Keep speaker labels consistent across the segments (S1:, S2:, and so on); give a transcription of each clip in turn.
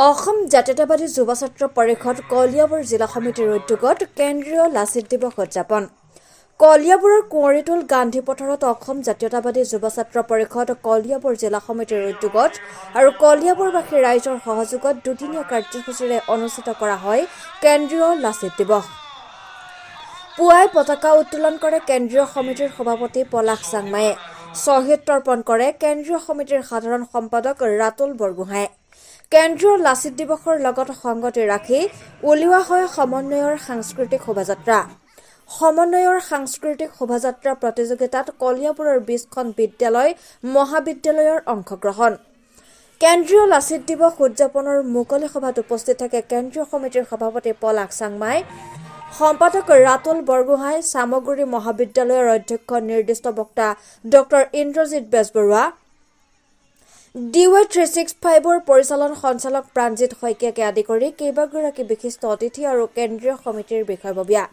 S1: অসম জাতীয়তাবাদী যুৱ ছাত্ৰ পৰিষদ কলিয়াবৰ জিলা সমিতিৰ উদ্যোগত কেন্দ্ৰীয় লাচিত দিৱস উদযাপন। কলিয়াবৰৰ কুঁৱৰীটোল গান্ধী পথাৰত অসম জাতীয়তাবাদী যুৱ ছাত্ৰ পৰিষদ কলিয়াবৰ জিলা সমিতিৰ উদ্যোগত আৰু কলিয়াবৰবাসী ৰাইজৰ সহযোগত দুদিনীয়া কাৰ্যসূচীৰে অনুষ্ঠিত কৰা হয় কেন্দ্ৰীয় লাচিত দিৱস। পুৱাই পতাকা উত্তোলন কৰে কেন্দ্ৰীয় সমিতিৰ সভাপতি পলাশ চাংমায়ে। শ্বহীদ তৰ্পণ কৰে কেন্দ্ৰীয় সমিতিৰ সাধাৰণ সম্পাদক ৰাতুল বৰগোহাঁয়ে। কেন্দ্ৰীয় লাচিত দিৱসৰ লগত সংগতি ৰাখি উলিওৱা হয় সমন্বয়ৰ সাংস্কৃতিক শোভাযাত্ৰা। সমন্বয়ৰ সাংস্কৃতিক শোভাযাত্ৰা প্ৰতিযোগিতাত কলিয়াবৰৰ 20খন বিদ্যালয় মহাবিদ্যালয়ৰ অংশগ্ৰহণ। কেন্দ্ৰীয় লাচিত দিৱস উদযাপনৰ মুকলি সভাত উপস্থিত থাকে কেন্দ্ৰীয় সমিতিৰ সভাপতি পলাশ চাংমাই, সম্পাদক ৰাতুল বৰগোহাঁই, চামগুৰি মহাবিদ্যালয়ৰ অধ্যক্ষ নিৰ্দিষ্ট বক্তা ডক্টৰ ইন্দ্ৰজিৎ বেজবৰুৱা, DY 365ৰ পৰিচালন সঞ্চালক প্ৰাণজিৎ শইকীয়াকে আদি কৰি কেইবাগৰাকী বিশিষ্ট অতিথি আৰু কেন্দ্ৰীয় সমিতিৰ বিষয়ববীয়া।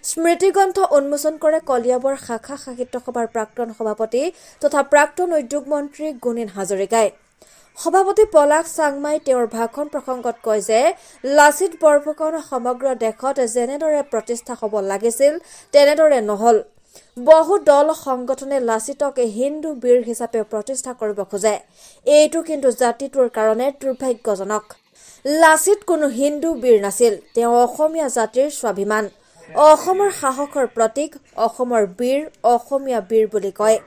S1: স্মৃতিগ্ৰন্থ উন্মোচন কৰে কলিয়াবৰ শাখা সাহিত্য সভাৰ প্ৰাক্তন সভাপতি তথা প্ৰাক্তন উদ্যোগ মন্ত্ৰী গুণীন হাজৰিকাই। সভাপতি পলাশ চাংমাই তেওঁৰ ভাষণ প্ৰসংগত কয় যে লাচিত বৰফুকন সমগ্ৰ দেশত যেনেদৰে প্ৰতিষ্ঠা হ'ব লাগিছিল তেনেদৰে নহ'ল। বহু দল সংগঠনে লাচিতক হিন্দু বীৰ হিচাপে প্ৰতিষ্ঠা কৰিব খোজে। এইটো কিন্তু জাতিটোৰ কাৰণে দুৰ্ভাগ্যজনক। লাচিত কোনো হিন্দু বীৰ নাছিল, তেওঁ অসমীয়া জাতিৰ স্বাভিমান, অসমৰ সাহসৰ প্ৰতীক, অসমৰ বীৰ অসমীয়া বীৰ বুলি কয়।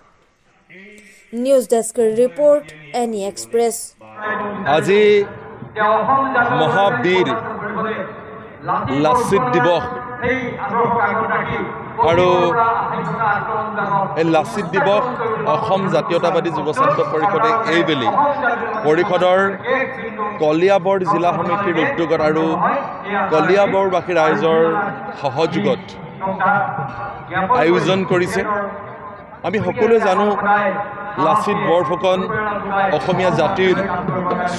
S1: নিউজ ডেস্কৰ ৰিপৰ্ট, এনি এক্সপ্ৰেছ।
S2: আজি মহাবীৰ লাচিত দিৱস আৰু এই লাচিত দিৱস অসম জাতীয়তাবাদী যুৱ ছাত্ৰ পৰিষদে এইবেলি পৰিষদৰ কলিয়াবৰ জিলা সমিতিৰ উদ্যোগত আৰু কলিয়াবৰবাসী ৰাইজৰ সহযোগত আয়োজন কৰিছে। আমি সকলোৱে জানো লাচিত বৰফুকন অসমীয়া জাতিৰ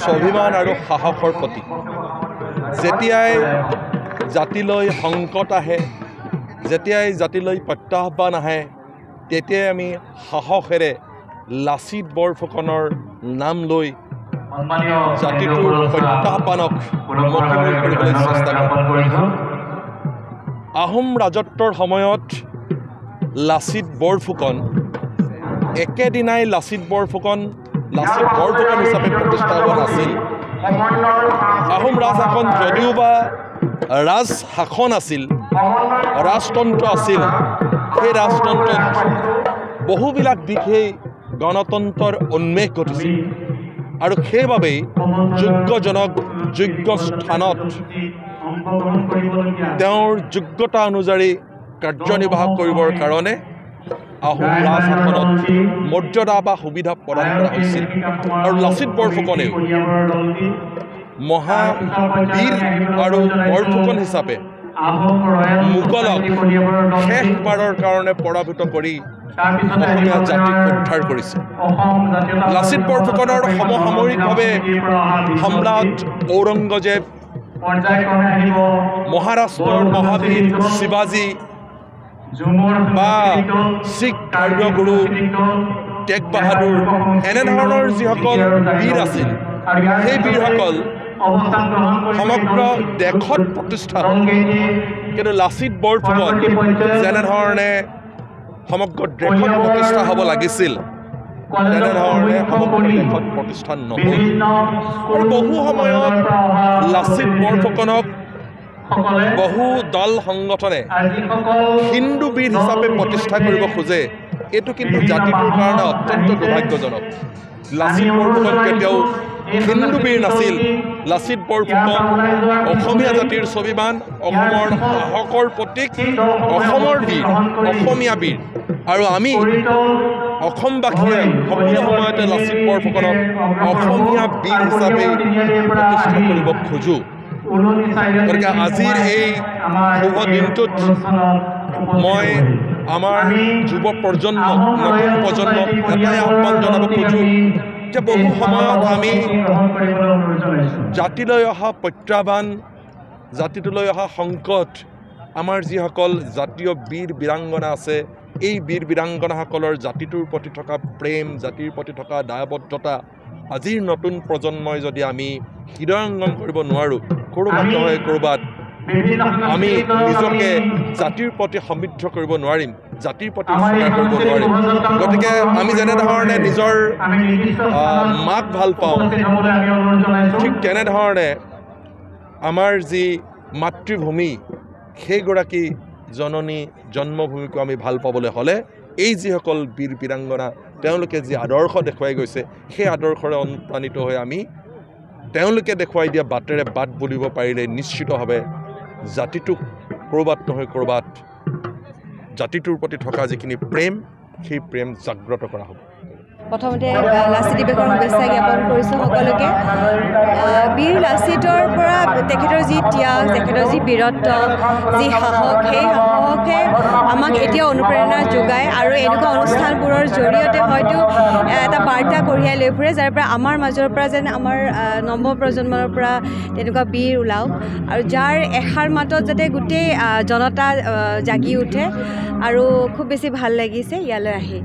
S2: স্বাভিমান আৰু সাহসৰ প্ৰতীক। যেতিয়াই জাতিলৈ সংকট আহে, যেতিয়াই জাতিলৈ প্ৰত্যাহ্বান আহে, তেতিয়াই আমি সাহসেৰে লাচিত বৰফুকনৰ নাম লৈ জাতিটোৰ প্ৰত্যাহ্বানক মুখামুখি কৰিবলৈ চেষ্টা কৰোঁ। আহোম ৰাজত্বৰ সময়ত লাচিত বৰফুকন একেদিনাই লাচিত বৰফুকন হিচাপে প্ৰতিষ্ঠা হোৱা নাছিল। আহোম ৰাজশাসন যদিও বা ৰাজশাসন আছিল, ৰাজতন্ত্ৰ আছিল, সেই ৰাজতন্ত্ৰত বহুবিলাক দিশেই গণতন্ত্ৰৰ উন্মেষ ঘটিছিল আৰু সেইবাবেই যোগ্যজনক যোগ্য স্থানত তেওঁৰ যোগ্যতা অনুযায়ী কাৰ্যনিৰ্বাহ কৰিবৰ কাৰণে আহোম ৰাজশাসনত মৰ্যাদা বা সুবিধা প্ৰদান কৰা হৈছিল। আৰু লাচিত বৰফুকনেও মহাবীৰ আৰু বৰফুকন হিচাপে মোগলক শেষবাৰৰ কাৰণে পৰাভূত কৰি অসমীয়া জাতিক উদ্ধাৰ কৰিছে। লাচিত বৰফুকনৰ সমসাময়িকভাৱে সম্ৰাট ঔৰংগজেব, মহাৰাষ্ট্ৰৰ মহাবীৰ শিৱাজী বা শিখ ধৰ্মগুৰু টেগ বাহাদুৰ, এনেধৰণৰ যিসকল বীৰ আছিল, সেই বীৰসকল সমগ্ৰ দেশত প্ৰতিষ্ঠা হ'ল। কিন্তু লাচিত বৰফুকন যেনেধৰণে সমগ্ৰ দেশত প্ৰতিষ্ঠা হ'ব লাগিছিল তেনেধৰণে সমগ্ৰ দেশত প্ৰতিষ্ঠা নহ'ল। আৰু বহু সময়ত লাচিত বৰফুকনক বহু দল সংগঠনে হিন্দু বীৰ হিচাপে প্ৰতিষ্ঠা কৰিব খোজে। এইটো কিন্তু জাতিটোৰ কাৰণে অত্যন্ত দুৰ্ভাগ্যজনক। লাচিত বৰফুকন কেতিয়াও হিন্দু বীৰ নাছিল। লাচিত বৰফুকন অসমীয়া জাতিৰ স্বাভিমান, অসমৰ সাহসৰ প্ৰতীক, অসমৰ বীৰ, অসমীয়া বীৰ। আৰু আমি অসমবাসীয়ে সকলো সময়তে লাচিত বৰফুকনক অসমীয়া বীৰ হিচাপে প্ৰতিষ্ঠা কৰিব খোজোঁ। গতিকে আজিৰ এই শুভ দিনটোত মই আমাৰ যুৱ প্ৰজন্মক, নতুন প্ৰজন্মক এটাই আহ্বান জনাব খোজোঁ যে বহু সময়ত আমি জাতিলৈ অহা প্ৰত্যাহ্বান, জাতিটোলৈ অহা সংকট, আমাৰ যিসকল জাতীয় বীৰ বীৰাংগনা আছে, এই বীৰ বীৰাংগনাসকলৰ জাতিটোৰ প্ৰতি থকা প্ৰেম, জাতিৰ প্ৰতি থকা দায়বদ্ধতা আজিৰ নতুন প্ৰজন্মই যদি আমি হৃদয়ংগম কৰিব নোৱাৰোঁ, ক'ৰবাত নহয় ক'ৰবাত আমি নিজকে জাতিৰ প্ৰতি সমৃদ্ধ কৰিব নোৱাৰিম, জাতিৰ প্ৰতি উৎসৰ্গা কৰিব নোৱাৰিম। গতিকে আমি যেনেধৰণে নিজৰ মাক ভাল পাওঁ, ঠিক তেনেধৰণে আমাৰ যি মাতৃভূমি, সেইগৰাকী জননী জন্মভূমিকো আমি ভাল পাবলৈ হ'লে এই যিসকল বীৰ বীৰাংগনা তেওঁলোকে যি আদৰ্শ দেখুৱাই গৈছে, সেই আদৰ্শৰে অনুপ্ৰাণিত হৈ আমি তেওঁলোকে দেখুৱাই দিয়া বাটেৰে বাট বুলিব পাৰিলে নিশ্চিতভাৱে জাতিটোক ক'ৰবাত নহয় ক'ৰবাত জাতিটোৰ প্ৰতি থকা যিখিনি প্ৰেম, সেই প্ৰেম জাগ্ৰত কৰা হ'ব।
S3: প্ৰথমতে লাচিত দিৱসৰ শুভেচ্ছা জ্ঞাপন কৰিছোঁ সকলোকে। বীৰ লাচিতৰ পৰা তেখেতৰ যি ত্যাগ, তেখেতৰ যি বীৰত্ব, যি সাহস, সেই সাহসে আমাক এতিয়া অনুপ্ৰেৰণা যোগায় আৰু এনেকুৱা অনুষ্ঠানবোৰৰ জৰিয়তে হয়তো এটা বাৰ্তা কঢ়িয়াই লৈ ফুৰে, যাৰ পৰা আমাৰ মাজৰ পৰা যেন আমাৰ নৱপ্ৰজন্মৰ পৰা তেনেকুৱা বীৰ ওলাওক আৰু যাৰ এষাৰ মাতত যাতে গোটেই জনতা জাগি উঠে। আৰু খুব বেছি ভাল লাগিছে ইয়ালৈ আহি।